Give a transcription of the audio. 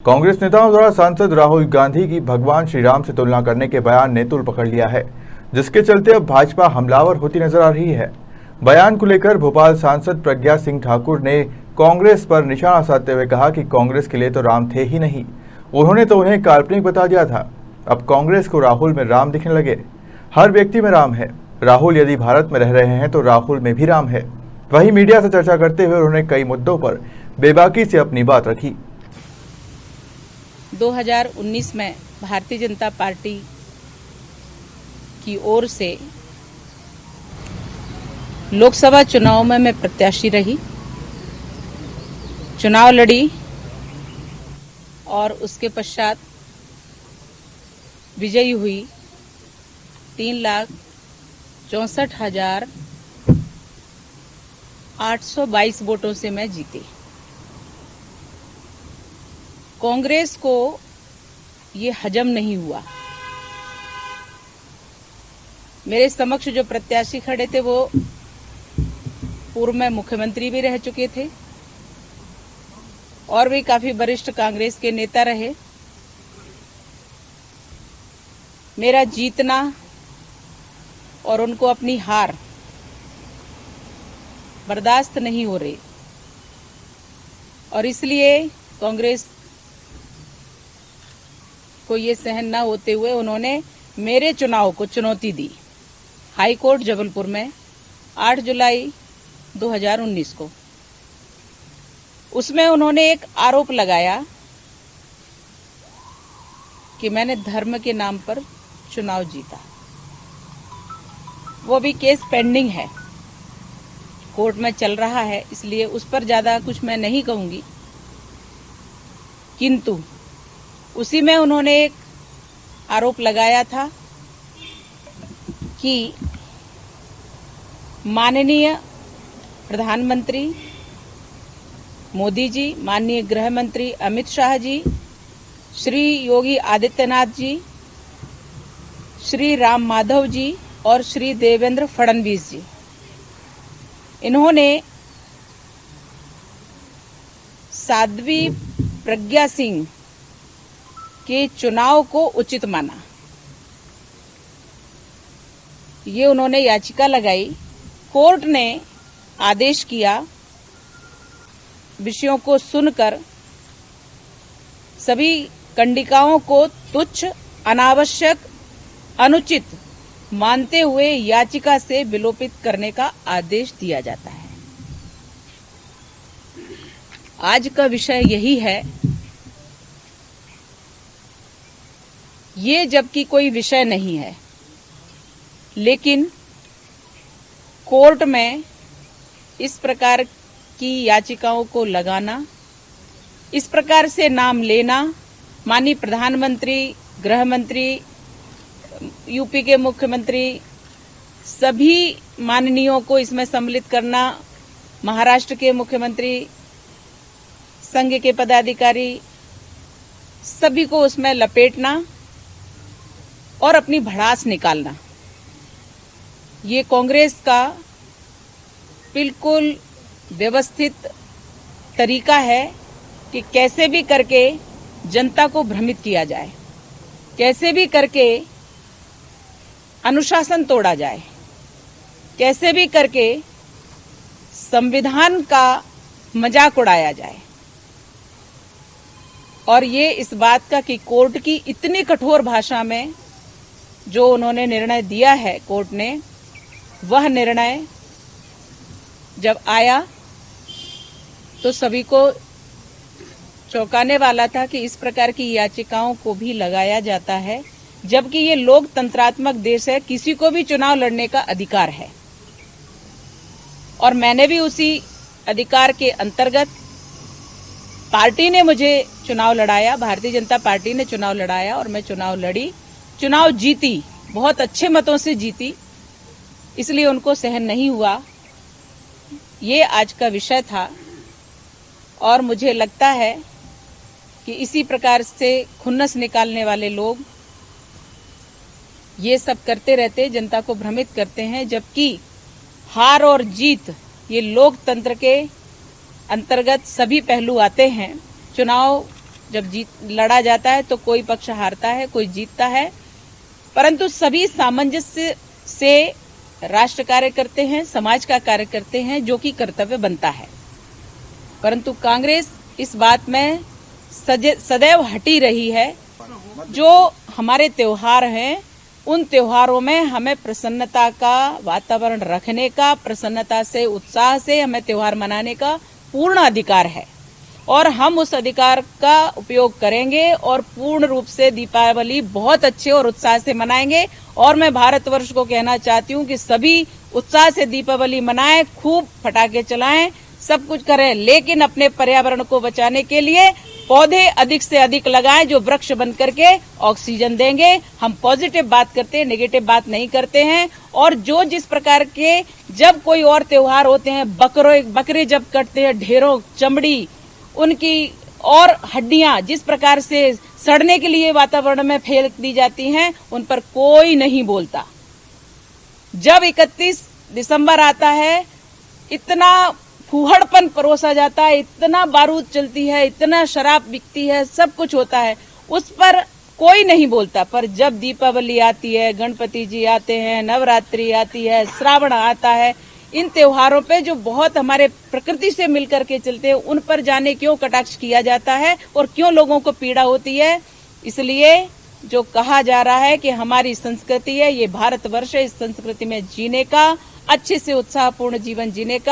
कांग्रेस नेताओं द्वारा सांसद राहुल गांधी की भगवान श्री राम से तुलना करने के बयान ने तूल पकड़ लिया है, जिसके चलते अब भाजपा हमलावर होती नजर आ रही है। बयान को लेकर भोपाल सांसद प्रज्ञा सिंह ठाकुर ने कांग्रेस पर निशाना साधते हुए कहा कि कांग्रेस के लिए तो राम थे ही नहीं, उन्होंने तो उन्हें काल्पनिक बता दिया था। अब कांग्रेस को राहुल में राम दिखने लगे। हर व्यक्ति में राम है। राहुल यदि भारत में रह रहे हैं तो राहुल में भी राम है। वहीं मीडिया से चर्चा करते हुए उन्होंने कई मुद्दों पर बेबाकी से अपनी बात रखी। 2019 में भारतीय जनता पार्टी की ओर से लोकसभा चुनाव में मैं प्रत्याशी रही, चुनाव लड़ी और उसके पश्चात विजयी हुई। 3,64,822 वोटों से मैं जीती। कांग्रेस को ये हजम नहीं हुआ। मेरे समक्ष जो प्रत्याशी खड़े थे वो पूर्व में मुख्यमंत्री भी रह चुके थे और भी काफी वरिष्ठ कांग्रेस के नेता रहे। मेरा जीतना और उनको अपनी हार बर्दाश्त नहीं हो रही और इसलिए कांग्रेस को ये सहन न होते हुए उन्होंने मेरे चुनाव को चुनौती दी। हाई कोर्ट जबलपुर में 8 जुलाई 2019 को उसमें उन्होंने एक आरोप लगाया कि मैंने धर्म के नाम पर चुनाव जीता। वो भी केस पेंडिंग है, कोर्ट में चल रहा है, इसलिए उस पर ज्यादा कुछ मैं नहीं कहूंगी। किंतु उसी में उन्होंने एक आरोप लगाया था कि माननीय प्रधानमंत्री मोदी जी, माननीय गृह मंत्री अमित शाह जी, श्री योगी आदित्यनाथ जी, श्री राम माधव जी और श्री देवेंद्र फडणवीस जी, इन्होंने साध्वी प्रज्ञा सिंह के चुनाव को उचित माना। ये उन्होंने याचिका लगाई। कोर्ट ने आदेश किया, विषयों को सुनकर सभी कंडिकाओं को तुच्छ, अनावश्यक, अनुचित मानते हुए याचिका से विलोपित करने का आदेश दिया जाता है। आज का विषय यही है। ये जबकि कोई विषय नहीं है, लेकिन कोर्ट में इस प्रकार की याचिकाओं को लगाना, इस प्रकार से नाम लेना, माननीय प्रधानमंत्री, गृह मंत्री, यूपी के मुख्यमंत्री, सभी माननीयों को इसमें सम्मिलित करना, महाराष्ट्र के मुख्यमंत्री, संघ के पदाधिकारी, सभी को उसमें लपेटना और अपनी भड़ास निकालना, ये कांग्रेस का बिल्कुल व्यवस्थित तरीका है कि कैसे भी करके जनता को भ्रमित किया जाए, कैसे भी करके अनुशासन तोड़ा जाए, कैसे भी करके संविधान का मजाक उड़ाया जाए। और ये इस बात का कि कोर्ट की इतनी कठोर भाषा में जो उन्होंने निर्णय दिया है, कोर्ट ने, वह निर्णय जब आया तो सभी को चौंकाने वाला था कि इस प्रकार की याचिकाओं को भी लगाया जाता है, जबकि ये लोकतंत्रात्मक देश है, किसी को भी चुनाव लड़ने का अधिकार है। और मैंने भी उसी अधिकार के अंतर्गत, पार्टी ने मुझे चुनाव लड़ाया, भारतीय जनता पार्टी ने चुनाव लड़ाया और मैं चुनाव लड़ी, चुनाव जीती, बहुत अच्छे मतों से जीती, इसलिए उनको सहन नहीं हुआ। ये आज का विषय था और मुझे लगता है कि इसी प्रकार से खुन्नस निकालने वाले लोग ये सब करते रहते, जनता को भ्रमित करते हैं, जबकि हार और जीत ये लोकतंत्र के अंतर्गत सभी पहलू आते हैं। चुनाव जब लड़ा जाता है तो कोई पक्ष हारता है, कोई जीतता है, परंतु सभी सामंजस्य से राष्ट्र कार्य करते हैं, समाज का कार्य करते हैं, जो कि कर्तव्य बनता है। परंतु कांग्रेस इस बात में सदैव हटी रही है। जो हमारे त्योहार हैं, उन त्योहारों में हमें प्रसन्नता का वातावरण रखने का, प्रसन्नता से, उत्साह से हमें त्योहार मनाने का पूर्ण अधिकार है और हम उस अधिकार का उपयोग करेंगे और पूर्ण रूप से दीपावली बहुत अच्छे और उत्साह से मनाएंगे। और मैं भारतवर्ष को कहना चाहती हूं कि सभी उत्साह से दीपावली मनाएं, खूब पटाखे चलाएं, सब कुछ करें, लेकिन अपने पर्यावरण को बचाने के लिए पौधे अधिक से अधिक लगाएं जो वृक्ष बन करके ऑक्सीजन देंगे। हम पॉजिटिव बात करते हैं, नेगेटिव बात नहीं करते हैं। और जो जिस प्रकार के जब कोई और त्योहार होते हैं, बकरे जब कटते हैं, ढेरों चमड़ी उनकी और हड्डियां जिस प्रकार से सड़ने के लिए वातावरण में फेंक दी जाती हैं, उन पर कोई नहीं बोलता। जब 31 दिसंबर आता है, इतना फूहड़पन परोसा जाता है, इतना बारूद चलती है, इतना शराब बिकती है, सब कुछ होता है, उस पर कोई नहीं बोलता। पर जब दीपावली आती है, गणपति जी आते हैं, नवरात्रि आती है, श्रावण आता है, इन त्योहारों पे जो बहुत हमारे प्रकृति से मिलकर के चलते हैं, उन पर जाने क्यों कटाक्ष किया जाता है और क्यों लोगों को पीड़ा होती है। इसलिए जो कहा जा रहा है कि हमारी संस्कृति है, ये भारतवर्ष है, इस संस्कृति में जीने का, अच्छे से उत्साहपूर्ण जीवन जीने का